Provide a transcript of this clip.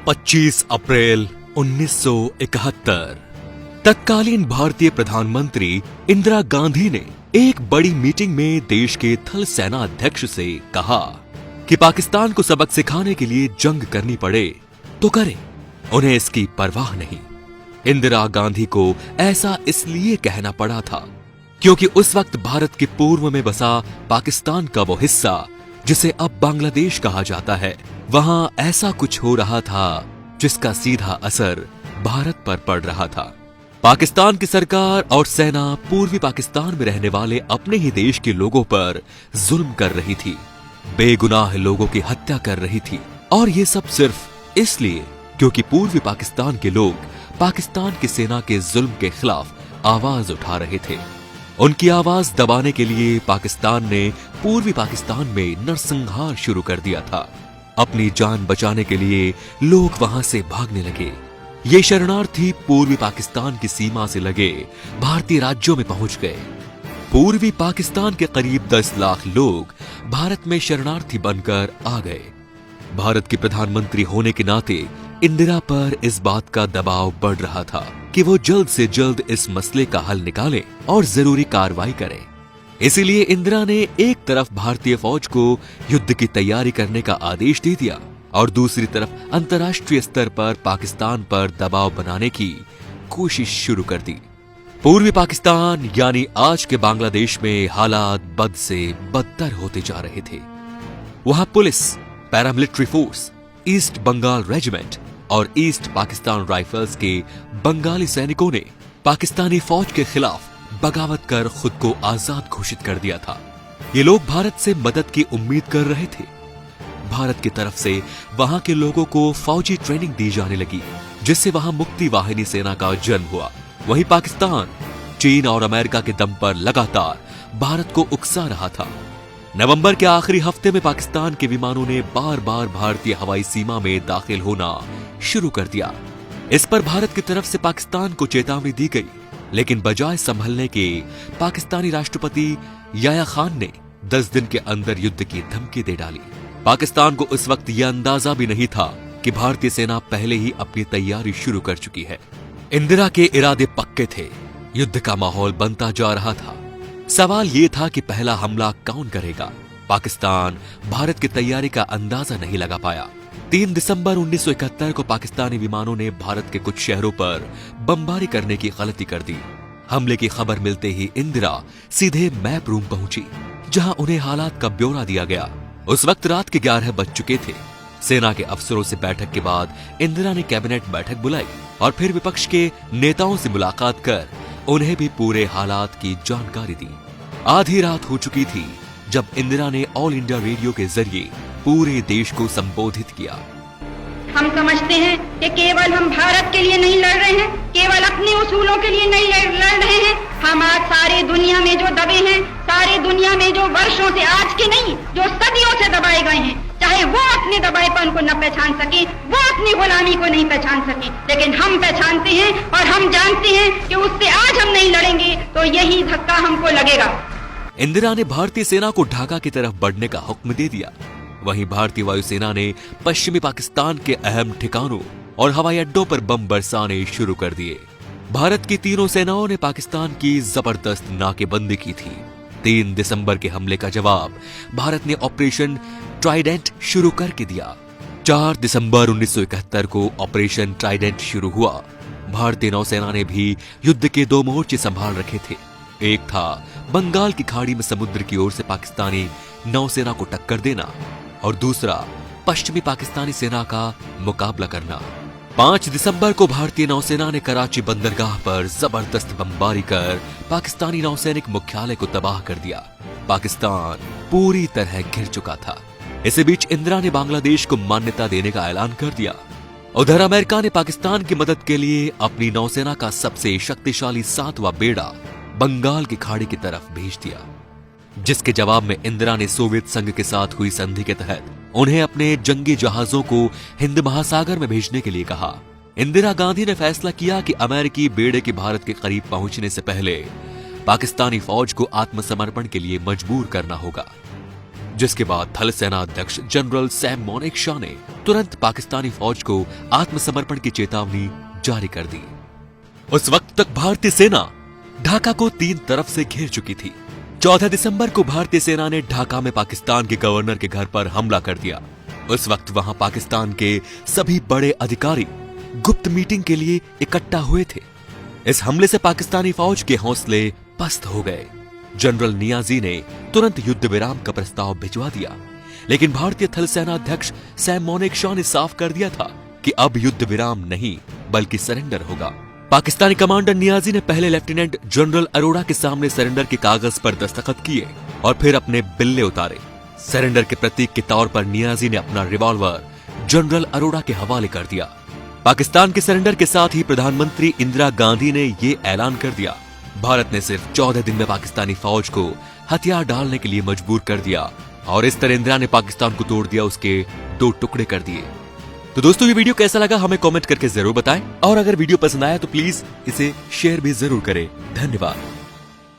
25 अप्रैल 1971 तत्कालीन भारतीय प्रधानमंत्री इंदिरा गांधी ने एक बड़ी मीटिंग में देश के थल सेना अध्यक्ष से कहा कि पाकिस्तान को सबक सिखाने के लिए जंग करनी पड़े तो करे, उन्हें इसकी परवाह नहीं। इंदिरा गांधी को ऐसा इसलिए कहना पड़ा था क्योंकि उस वक्त भारत के पूर्व में बसा पाकिस्तान का वो हिस्सा जिसे अब बांग्लादेश कहा जाता है, वहां ऐसा कुछ हो रहा था जिसका सीधा असर भारत पर पड़ रहा था। पाकिस्तान की सरकार और सेना पूर्वी पाकिस्तान में रहने वाले अपने ही देश के लोगों पर जुल्म कर रही थी, बेगुनाह लोगों की हत्या कर रही थी, और ये सब सिर्फ इसलिए क्योंकि पूर्वी पाकिस्तान के लोग पाकिस्तान की सेना के जुल्म के खिलाफ आवाज उठा रहे थे। उनकी आवाज दबाने के लिए पाकिस्तान ने पूर्वी पाकिस्तान में नरसंहार शुरू कर दिया था। अपनी जान बचाने के लिए लोग वहां से भागने लगे। ये शरणार्थी पूर्वी पाकिस्तान की सीमा से लगे भारतीय राज्यों में पहुंच गए। पूर्वी पाकिस्तान के करीब 10 लाख लोग भारत में शरणार्थी बनकर आ गए। भारत के प्रधानमंत्री होने के नाते इंदिरा पर इस बात का दबाव बढ़ रहा था कि वो जल्द से जल्द इस मसले का हल निकाले और जरूरी कार्रवाई करें। इसीलिए इंदिरा ने एक तरफ भारतीय फौज को युद्ध की तैयारी करने का आदेश दे दिया और दूसरी तरफ अंतर्राष्ट्रीय स्तर पर पाकिस्तान पर दबाव बनाने की कोशिश शुरू कर दी। पूर्वी पाकिस्तान यानी आज के बांग्लादेश में हालात बद से बदतर होते जा रहे थे। वहां police, paramilitary force, east Bengal regiment और ईस्ट पाकिस्तान राइफल्स के बंगाली सैनिकों ने पाकिस्तानी फौज के खिलाफ बगावत कर खुद को आजाद घोषित कर दिया था। ये लोग भारत से मदद की उम्मीद कर रहे थे। भारत की तरफ से वहां के लोगों को फौजी ट्रेनिंग दी जाने लगी, जिससे वहां मुक्ति वाहिनी सेना का जन्म हुआ। वहीं पाकिस्तान चीन और अमेरिका के दम पर लगातार भारत को उकसा रहा था। नवंबर के आखिरी हफ्ते में पाकिस्तान के विमानों ने बार बार भारतीय हवाई सीमा में दाखिल होना शुरू कर दिया। इस पर भारत की तरफ से पाकिस्तान को चेतावनी दी गई, लेकिन बजाय संभलने के पाकिस्तानी राष्ट्रपति याह्या खान ने 10 दिन के अंदर युद्ध की धमकी दे डाली। पाकिस्तान को उस वक्त यह अंदाजा भी नहीं था कि भारतीय सेना पहले ही अपनी तैयारी शुरू कर चुकी है। इंदिरा के इरादे पक्के थे, युद्ध का माहौल बनता जा रहा था। सवाल यह था कि पहला हमला कौन करेगा। पाकिस्तान भारत की तैयारी का अंदाजा नहीं लगा पाया। 3 दिसंबर 1971 को पाकिस्तानी विमानों ने भारत के कुछ शहरों पर बमबारी करने की गलती कर दी। हमले की खबर मिलते ही इंदिरा सीधे मैप रूम पहुंची, जहां उन्हें हालात का ब्यौरा दिया गया। उस वक्त रात के 11 बज चुके थे। सेना के अफसरों से बैठक के बाद इंदिरा ने कैबिनेट बैठक बुलाई और फिर विपक्ष के नेताओं से मुलाकात कर उन्हें भी पूरे हालात की जानकारी दी। आधी रात हो चुकी थी जब इंदिरा ने ऑल इंडिया रेडियो के जरिए पूरे देश को संबोधित किया। हम समझते हैं कि केवल हम भारत के लिए नहीं लड़ रहे हैं, केवल अपने उसूलों के लिए नहीं लड़ रहे हैं। हम आज सारी दुनिया में जो दबे हैं, सारी दुनिया में जो वर्षों से, आज के नहीं, जो सदियों से दबाए गए हैं, चाहे वो अपने दबाएपन को न पहचान सके, वो अपनी गुलामी को नहीं पहचान सके, लेकिन हम पहचानते हैं और हम जानते हैं कि उससे आज हम नहीं लड़ेंगे तो यही धक्का हमको लगेगा। इंदिरा ने भारतीय सेना को ढाका की तरफ बढ़ने का हुक्म दे दिया। वहीं भारतीय वायुसेना ने पश्चिमी पाकिस्तान के अहम ठिकानों और हवाई अड्डों पर बम बरसाने शुरू कर दिए। भारत की तीनों सेनाओं ने पाकिस्तान की जबरदस्त नाकेबंदी की थी। 3 दिसंबर के हमले का जवाब भारत ने ऑपरेशन ट्राइडेंट शुरू करके दिया। 4 दिसंबर 1971 को ऑपरेशन ट्राइडेंट शुरू हुआ। भारतीय नौसेना ने भी युद्ध के 2 मोर्चे संभाल रखे थे। एक था बंगाल की खाड़ी में समुद्र की ओर से पाकिस्तानी नौसेना को टक्कर देना और दूसरा पश्चिमी पाकिस्तानी सेना का मुकाबला करना। 5 दिसंबर को भारतीय नौसेना ने कराची बंदरगाह पर जबरदस्त बमबारी कर पाकिस्तानी नौसैनिक मुख्यालय को तबाह कर दिया। पाकिस्तान पूरी तरह घिर चुका था। इसी बीच इंदिरा ने बांग्लादेश को मान्यता देने का ऐलान कर दिया। उधर अमेरिका ने पाकिस्तान की मदद के लिए अपनी नौसेना का सबसे शक्तिशाली 7वां बेड़ा बंगाल की खाड़ी की तरफ भेज दिया, जिसके जवाब में इंदिरा ने सोवियत संघ के साथ हुई संधि के तहत उन्हें अपने जंगी जहाजों को हिंद महासागर में भेजने के लिए कहा। इंदिरा गांधी ने फैसला किया कि अमेरिकी बेड़े के भारत के करीब पहुंचने से पहले पाकिस्तानी फौज को आत्मसमर्पण के लिए मजबूर करना होगा। जिसके बाद थल सेना अध्यक्ष जनरल सैम मोनेकशॉ ने तुरंत पाकिस्तानी फौज को आत्मसमर्पण की चेतावनी जारी कर दी। उस वक्त तक भारतीय सेना ढाका को 3 तरफ से घेर चुकी थी। 14 दिसंबर को भारतीय सेना ने ढाका में पाकिस्तान के गवर्नर के घर पर हमला कर दिया। उस वक्त वहां पाकिस्तान के सभी बड़े अधिकारी गुप्त मीटिंग के लिए इकट्ठा हुए थे। इस हमले से पाकिस्तानी फौज के हौसले पस्त हो गए। जनरल नियाजी ने तुरंत युद्ध विराम का प्रस्ताव भिजवा दिया, लेकिन भारतीय थल सेना अध्यक्ष सैम मोनेकशॉ ने साफ कर दिया था कि अब युद्ध विराम नहीं बल्कि सरेंडर होगा। पाकिस्तानी कमांडर नियाजी ने पहले लेफ्टिनेंट जनरल अरोड़ा के सामने सरेंडर के कागज पर दस्तखत किए और फिर अपने बिल्ले उतारे। सरेंडर के प्रतीक के तौर पर नियाजी ने अपना रिवॉल्वर जनरल अरोड़ा के हवाले कर दिया। पाकिस्तान के सरेंडर के साथ ही प्रधानमंत्री इंदिरा गांधी ने ये ऐलान कर दिया। भारत ने सिर्फ 14 दिन में पाकिस्तानी फौज को हथियार डालने के लिए मजबूर कर दिया और इस तरह इंदिरा ने पाकिस्तान को तोड़ दिया, उसके 2 टुकड़े कर दिए। तो दोस्तों, ये वीडियो कैसा लगा हमें कमेंट करके जरूर बताएं और अगर वीडियो पसंद आया तो प्लीज इसे शेयर भी जरूर करें। धन्यवाद।